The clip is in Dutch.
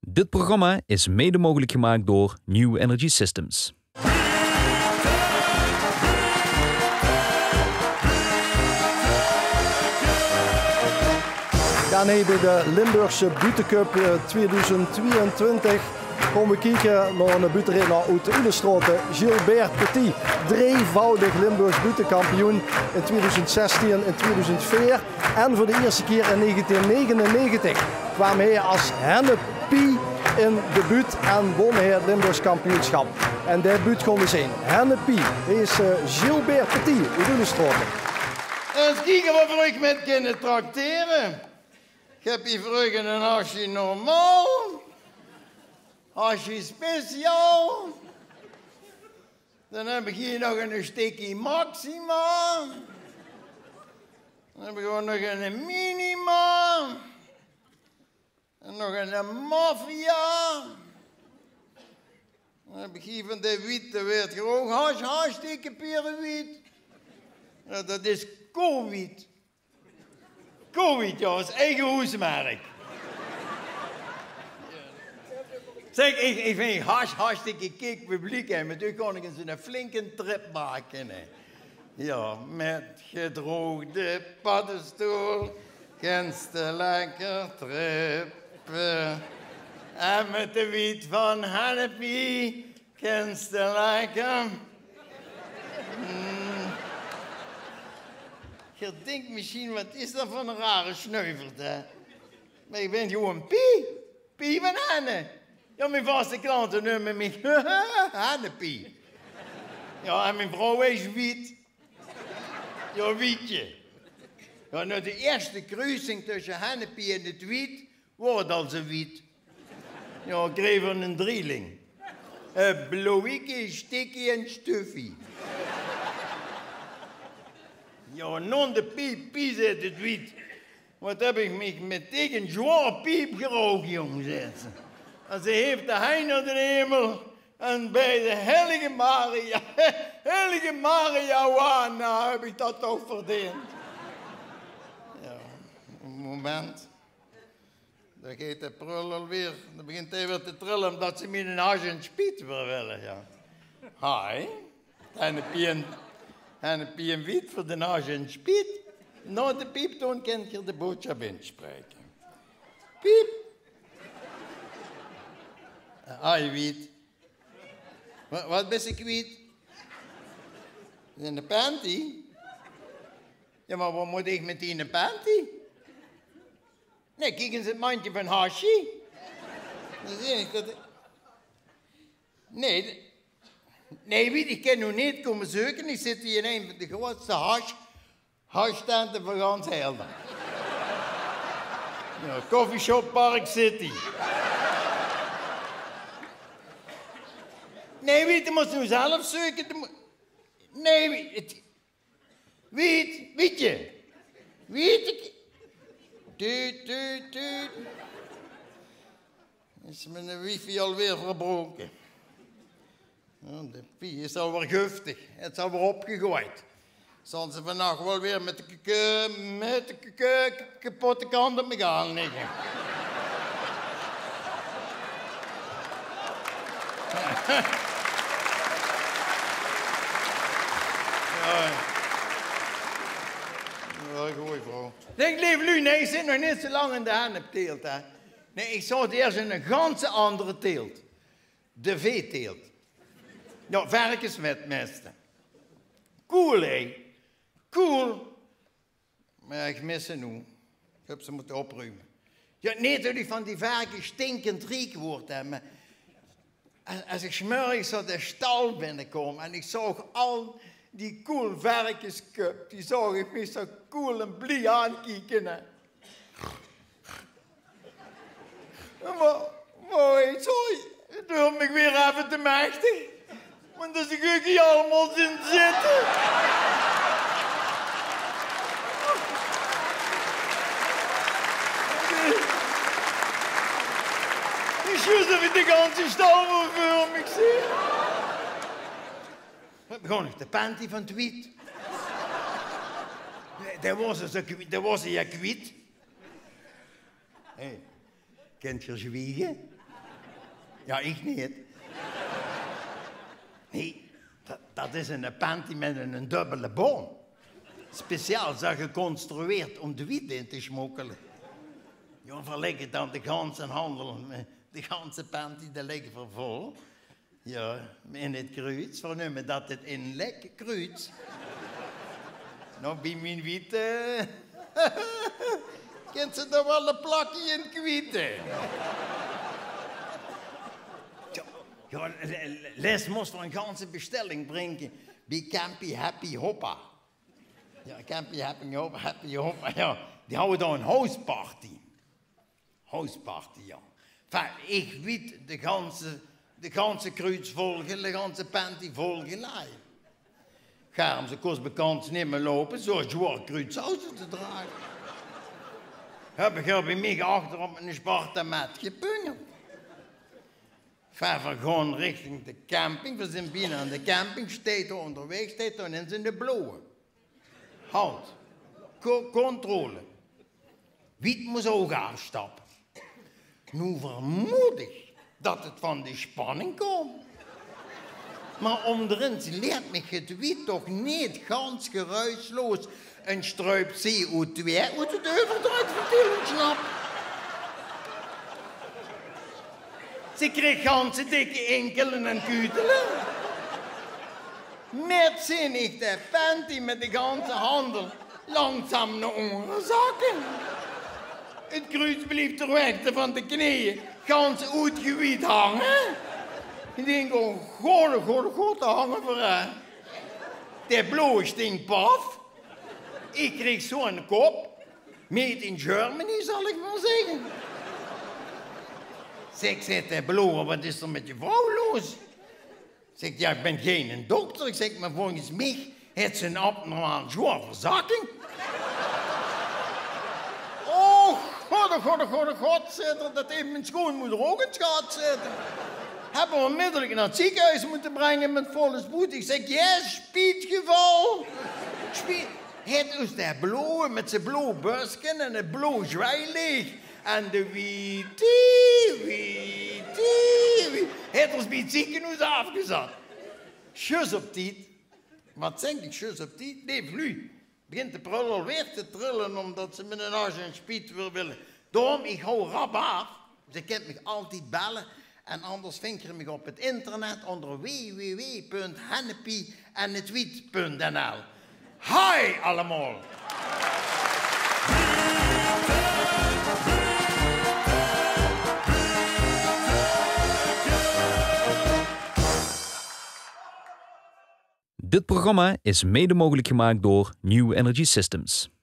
Dit programma is mede mogelijk gemaakt door New Energy Systems. Ja, nee, bij de Limburgse Butencup 2022 komen we kijken naar een butenrenner uit Ulestraten, Gilbert Petit. Drievoudig Limburgs butenkampioen in 2016 en 2004. En voor de eerste keer in 1999 kwam hij als Hennepie in de buut en won hij het Limburgs kampioenschap. En die buut konden zijn Hennepie. Hij is Gilbert Petit uit Ulestraten. Eens kijken wat voor ik met kunnen trakteren. Ik heb hier voor u een hasje normaal, hasje speciaal. Dan heb ik hier nog een stukje maxima. Dan heb ik ook nog een minima. En nog een maffia. Dan heb ik hier van de witte werd gewoon hartstikke pierenwiet. Ja, dat is Covid. Covid, ja, dat is eigen hoesmerk. Zeg, ik vind hartstikke kik publiek, hè. Met u kon ik eens een flinke trip maken, hè. Ja, met gedroogde paddenstoel, genste lekker trippen. En met de wiet van Hennepie, genste lekker. Je denkt misschien, wat is dat voor een rare sneuvert, hè? Maar ik ben gewoon Pie van Henne. Ja, mijn vaste klanten noemen me Hennepie. Ja, en mijn vrouw is Wiet. Ja, Wietje. Ja, nou, de eerste kruising tussen Hennepie en het Wiet wordt als een Wiet. Ja, ik kreeg van een drieling. Blowieke, Stikkie en Stuffie. Ja, non de piep zit het Wiet. Wat heb ik me met tegen zwaar piep gerookt, jongens. En ze heeft de hein naar de hemel. En bij de heilige Mariawana heb ik dat toch verdiend. Ja, een moment. Dan gaat de prul alweer. Dan begint hij weer te trillen omdat ze me een hasje en spiet willen. Ja. Hi. En een piemwiet voor de nage en spiet. Nou, de pieptoon kent je de boodschap inspreken. Piep. Ai, wiet. Wat ben ik wiet? In de panty? Ja, maar wat moet ik met die in de panty? Nee, kijk eens het mandje van hasje. Dat is ik dat... Nee, weet ik kan nu niet komen zoeken. Ik zit hier in een van de grootste hashstanden van gans Helden. Ja, Coffeeshop Park City. Nee, weet je, moet nu zelf zoeken. Nee, weet je. Weet ik. Tuut. Is mijn wifi alweer verbroken. Ja, de pie is alweer giftig. Het is alweer opgegooid. Zal ze vannacht wel weer met de kapotte kant op me gaan liggen. Ja, goeie vrouw. Denk, lieve Lu, nee, ik zit nog niet zo lang in de hennepteelt, hè. Nee, ik zou het eerst in een ganse andere teelt. De veeteelt. Ja, varkensmetmesten. Cool, hé. Cool. Maar ik mis ze nu. Ik heb ze moeten opruimen. Ja, niet dat ik van die varkens stinkend riek word, hè. Maar als ik 's morgens zo de stal binnenkom en ik zag al die cool varkenscup, die zag ik me zo cool en blij aankijken, hè. Maar sorry, het doet me weer even te machtig. Want als ik hier allemaal zin zitten. Ik zie dat ik de ganse stal voor me zie. Gewoon nog de panty van het wiet. Dat was een kwiet. Hey, kent je zwiegen? Ja, ik niet. Nee, dat is een panty met een dubbele boom. Speciaal zo geconstrueerd om de wiet in te smokkelen. Ja, verleggen dan de ganse handel, de ganse panty, de liggen voor vol. Ja, in het kruid, vernoemen dat het in lekker kruid. Nou, bij mijn wiet, kent ze toch wel een plakje in kwieten. Ja, Les moest er een ganse bestelling brengen bij Campy Happy Hoppa. Ja, Campy Happy Hoppa, ja. Die houden dan een houseparty. Houseparty, ja. Enfin, ik weet de ganse kruid volgen, de ganse panty volgen. Gaan ze kost bekend niet meer lopen, zoals je kruidsausen te dragen. Heb ik bij mij achter op een zwarte mat gepungeld. Verder gewoon richting de camping. We zijn binnen aan de camping, steeds onderweg, steeds dan in de blauwe. Halt. Controle. Wie moet ook afstappen? Nu vermoed ik dat het van de spanning komt. Maar onderin leert me het wiet toch niet gans geruisloos een struip CO2 uit het overdracht vertellen, snap. Ze kreeg ganse dikke enkelen en kutelen. Met zin ik de panty met de ganse handel langzaam naar onderen zakken. Het kruis bleef ter weg van de knieën, gans uitgewiet hangen. Ik denk, oh god, te hangen voor haar. De blauwe stinkt paf. Ik kreeg zo'n kop. Made in Germany, zal ik maar zeggen. Zeg, zegt de blauwe, wat is er met je vrouw los? Zeg, ja, ik ben geen dokter. Ik zeg, maar volgens mij heeft ze een abnormaal zware verzakking. Oh, god, dat heeft mijn schoonmoeder ook in het gat zitten. Hebben we onmiddellijk naar het ziekenhuis moeten brengen met volle spoed. Ik zeg, ja, spiedgeval. Het is de blauwe met zijn blauwe busken en het blauwe zwijlig. En de wie. Het is bij het ziekenhuis afgezet. Schuss op tijd. Wat zeg ik, schuss op tijd? Nee, vlu. Begint de prul alweer te trillen omdat ze met een als een spiet willen. Daarom, ik hou rap af. Ze kent me altijd bellen. En anders vind je me op het internet onder www.hennepie-en-het-wiet.nl. Hi allemaal! Dit programma is mede mogelijk gemaakt door New Energy Systems.